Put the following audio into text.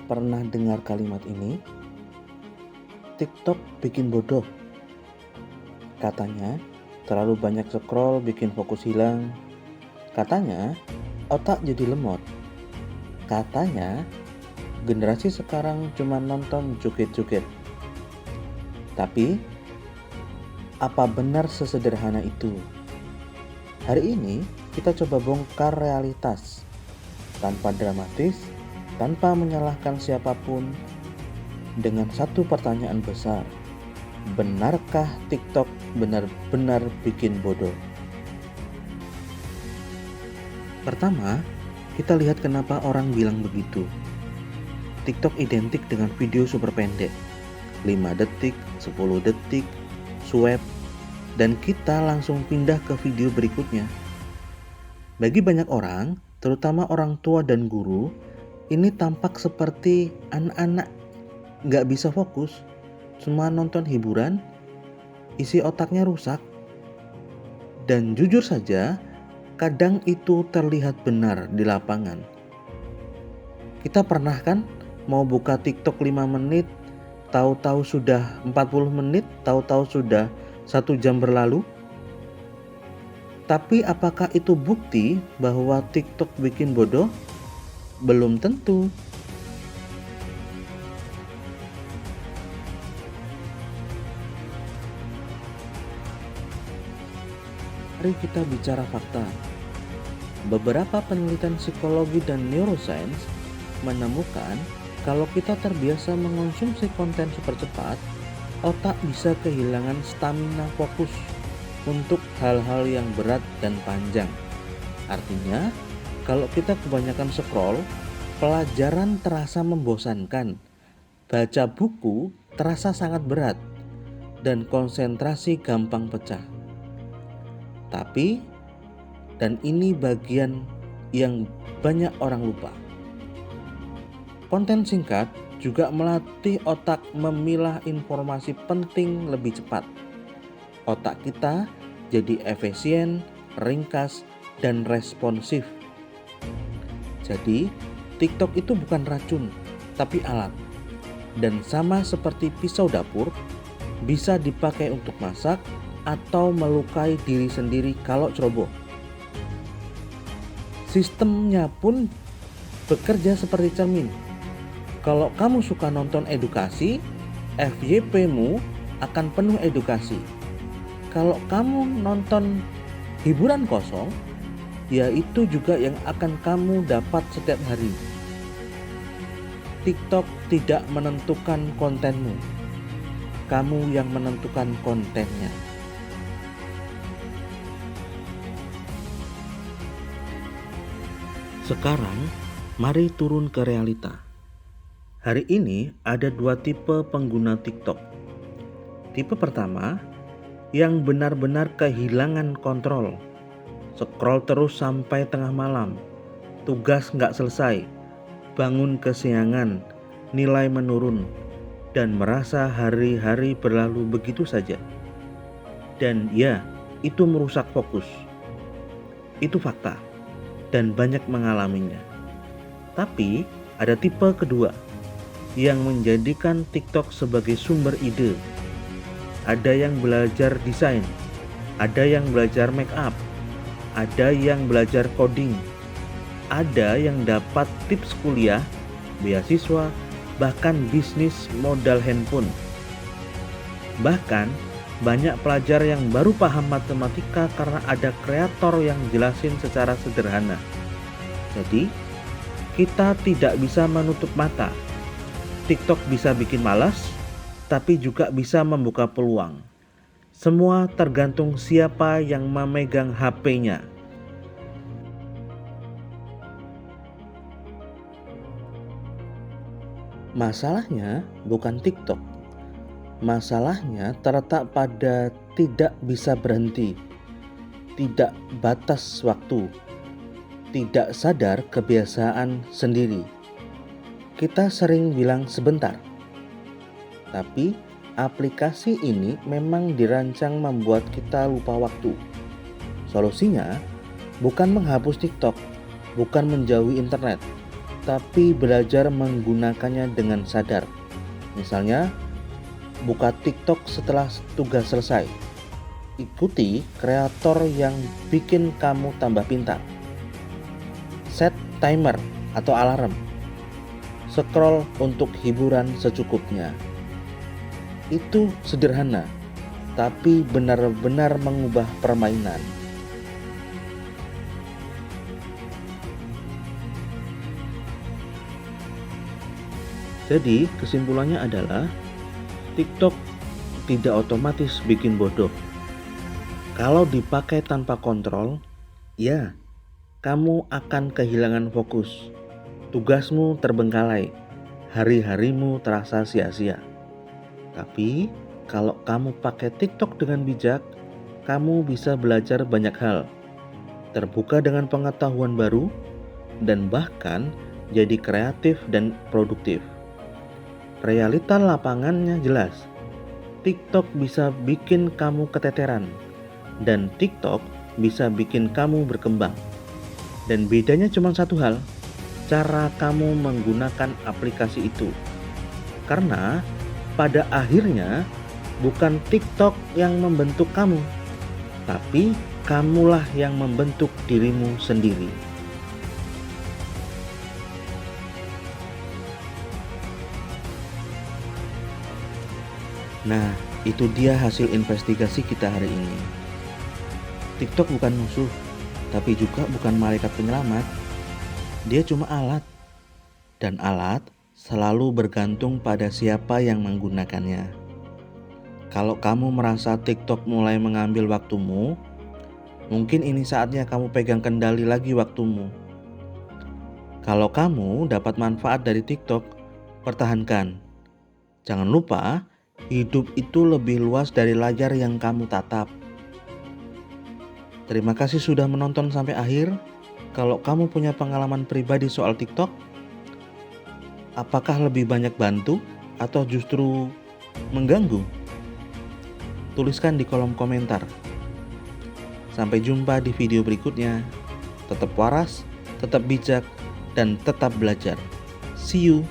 Pernah dengar kalimat ini? TikTok bikin bodoh. Katanya, terlalu banyak scroll bikin fokus hilang. Katanya, otak jadi lemot. Katanya, generasi sekarang cuma nonton joget-joget. Tapi, apa benar sesederhana itu? Hari ini, kita coba bongkar realitas. Tanpa dramatis, tanpa menyalahkan siapapun, dengan satu pertanyaan besar. Benarkah TikTok benar-benar bikin bodoh? Pertama, kita lihat kenapa orang bilang begitu. TikTok identik dengan video super pendek, 5 detik, 10 detik, swipe, dan kita langsung pindah ke video berikutnya. Bagi banyak orang, terutama orang tua dan guru, ini tampak seperti anak-anak gak bisa fokus, cuma nonton hiburan, isi otaknya rusak. Dan jujur saja, kadang itu terlihat benar di lapangan. Kita pernah kan mau buka TikTok 5 menit, tahu-tahu sudah 40 menit, tahu-tahu sudah 1 jam berlalu. Tapi apakah itu bukti bahwa TikTok bikin bodoh? Belum tentu. Mari kita bicara fakta. Beberapa penelitian psikologi dan neuroscience menemukan kalau kita terbiasa mengonsumsi konten super cepat, otak bisa kehilangan stamina fokus untuk hal-hal yang berat dan panjang. Artinya, kalau kita kebanyakan scroll, pelajaran terasa membosankan, baca buku terasa sangat berat, dan konsentrasi gampang pecah. Tapi, dan ini bagian yang banyak orang lupa, konten singkat juga melatih otak memilah informasi penting lebih cepat. Otak kita jadi efisien, ringkas, dan responsif. Jadi, TikTok itu bukan racun, tapi alat. Dan sama seperti pisau dapur, bisa dipakai untuk masak atau melukai diri sendiri kalau ceroboh. Sistemnya pun bekerja seperti cermin. Kalau kamu suka nonton edukasi, FYP-mu akan penuh edukasi. Kalau kamu nonton hiburan kosong, ya itu juga yang akan kamu dapat setiap hari. TikTok tidak menentukan kontenmu, kamu yang menentukan kontennya. Sekarang, mari turun ke realita. Hari ini ada 2 tipe pengguna TikTok. Tipe pertama, yang benar-benar kehilangan kontrol. Scroll terus sampai tengah malam, tugas gak selesai, bangun kesiangan, nilai menurun, dan merasa hari-hari berlalu begitu saja. Dan ya, itu merusak fokus. Itu fakta, dan banyak mengalaminya. Tapi ada tipe kedua, yang menjadikan TikTok sebagai sumber ide. Ada yang belajar desain, ada yang belajar make up, ada yang belajar coding, ada yang dapat tips kuliah, beasiswa, bahkan bisnis modal handphone. Bahkan banyak pelajar yang baru paham matematika karena ada kreator yang jelasin secara sederhana. Jadi, kita tidak bisa menutup mata. TikTok bisa bikin malas, tapi juga bisa membuka peluang. Semua tergantung siapa yang memegang HP-nya. Masalahnya bukan TikTok. Masalahnya terletak pada tidak bisa berhenti, tidak batas waktu, tidak sadar kebiasaan sendiri. Kita sering bilang sebentar, tapi aplikasi ini memang dirancang membuat kita lupa waktu. Solusinya bukan menghapus TikTok, bukan menjauhi internet, tapi belajar menggunakannya dengan sadar. Misalnya, buka TikTok setelah tugas selesai. Ikuti kreator yang bikin kamu tambah pintar. Set timer atau alarm. Scroll untuk hiburan secukupnya. Itu sederhana, tapi benar-benar mengubah permainan. Jadi kesimpulannya adalah TikTok tidak otomatis bikin bodoh. Kalau dipakai tanpa kontrol, ya kamu akan kehilangan fokus. Tugasmu terbengkalai, hari-harimu terasa sia-sia. Tapi kalau kamu pakai TikTok dengan bijak, kamu bisa belajar banyak hal, terbuka dengan pengetahuan baru, dan bahkan jadi kreatif dan produktif. Realita lapangannya jelas. TikTok bisa bikin kamu keteteran, dan TikTok bisa bikin kamu berkembang. Dan bedanya cuma satu hal, cara kamu menggunakan aplikasi itu. Karena pada akhirnya bukan TikTok yang membentuk kamu, tapi kamulah yang membentuk dirimu sendiri. Nah, itu dia hasil investigasi kita hari ini. TikTok bukan musuh, tapi juga bukan malaikat penyelamat. Dia cuma alat, dan alat selalu bergantung pada siapa yang menggunakannya. Kalau kamu merasa TikTok mulai mengambil waktumu, mungkin ini saatnya kamu pegang kendali lagi waktumu. Kalau kamu dapat manfaat dari TikTok, pertahankan. Jangan lupa, hidup itu lebih luas dari layar yang kamu tatap. Terima kasih sudah menonton sampai akhir. Kalau kamu punya pengalaman pribadi soal TikTok, apakah lebih banyak bantu atau justru mengganggu? Tuliskan di kolom komentar. Sampai jumpa di video berikutnya. Tetap waras, tetap bijak, dan tetap belajar. See you.